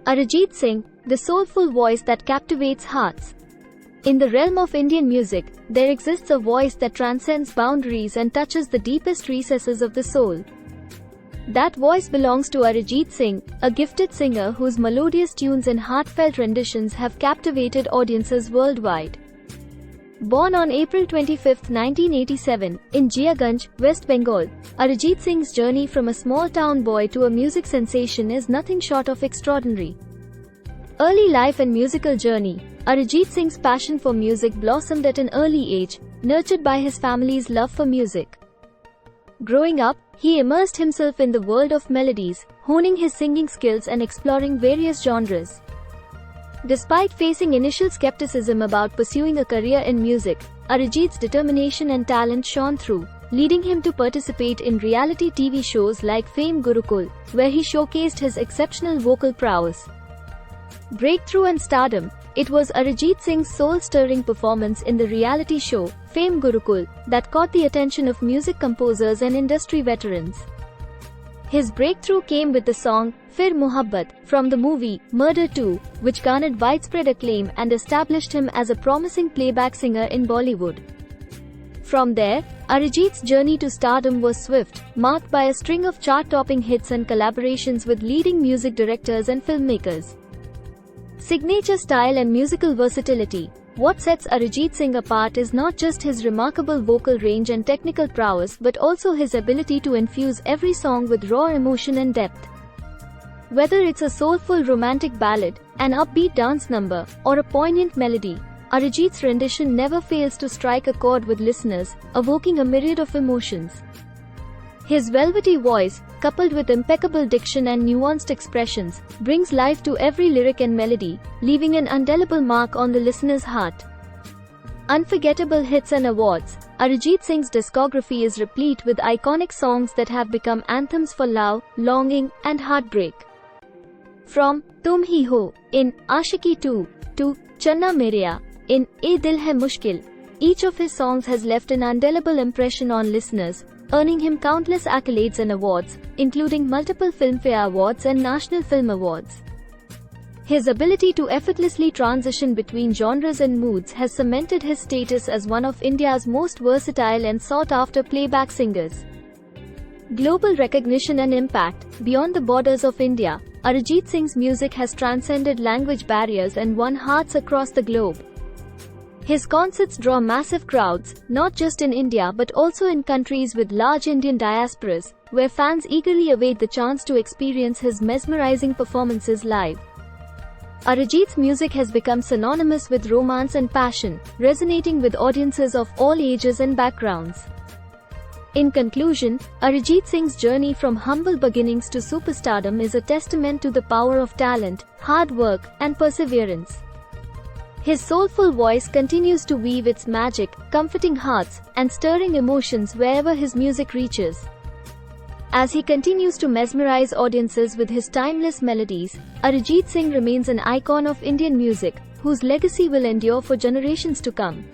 Arijit Singh, the soulful voice that captivates hearts. In the realm of Indian music, there exists a voice that transcends boundaries and touches the deepest recesses of the soul. That voice belongs to Arijit Singh, a gifted singer whose melodious tunes and heartfelt renditions have captivated audiences worldwide. Born on April 25, 1987, in Jiaganj, West Bengal, Arijit Singh's journey from a small-town boy to a music sensation is nothing short of extraordinary. Early life and musical journey. Arijit Singh's passion for music blossomed at an early age, nurtured by his family's love for music. Growing up, he immersed himself in the world of melodies, honing his singing skills and exploring various genres. Despite facing initial skepticism about pursuing a career in music, Arijit's determination and talent shone through, leading him to participate in reality TV shows like Fame Gurukul, where he showcased his exceptional vocal prowess. Breakthrough and stardom. It was Arijit Singh's soul-stirring performance in the reality show, Fame Gurukul, that caught the attention of music composers and industry veterans. His breakthrough came with the song, Fir Mohabbat, from the movie, Murder 2, which garnered widespread acclaim and established him as a promising playback singer in Bollywood. From there, Arijit's journey to stardom was swift, marked by a string of chart-topping hits and collaborations with leading music directors and filmmakers. Signature style and musical versatility. What sets Arijit Singh apart is not just his remarkable vocal range and technical prowess but also his ability to infuse every song with raw emotion and depth. Whether it's a soulful romantic ballad, an upbeat dance number, or a poignant melody, Arijit's rendition never fails to strike a chord with listeners, evoking a myriad of emotions. His velvety voice, coupled with impeccable diction and nuanced expressions, brings life to every lyric and melody, leaving an indelible mark on the listener's heart. Unforgettable hits and awards. Arijit Singh's discography is replete with iconic songs that have become anthems for love, longing, and heartbreak. From Tum Hi Ho in Aashiki 2 to Channa Mereya in Ye Dil Hai Mushkil, each of his songs has left an indelible impression on listeners, earning him countless accolades and awards, including multiple Filmfare Awards and National Film Awards. His ability to effortlessly transition between genres and moods has cemented his status as one of India's most versatile and sought-after playback singers. Global recognition and impact. Beyond the borders of India, Arijit Singh's music has transcended language barriers and won hearts across the globe. His concerts draw massive crowds, not just in India but also in countries with large Indian diasporas, where fans eagerly await the chance to experience his mesmerizing performances live. Arijit's music has become synonymous with romance and passion, resonating with audiences of all ages and backgrounds. In conclusion, Arijit Singh's journey from humble beginnings to superstardom is a testament to the power of talent, hard work, and perseverance. His soulful voice continues to weave its magic, comforting hearts, and stirring emotions wherever his music reaches. As he continues to mesmerize audiences with his timeless melodies, Arijit Singh remains an icon of Indian music, whose legacy will endure for generations to come.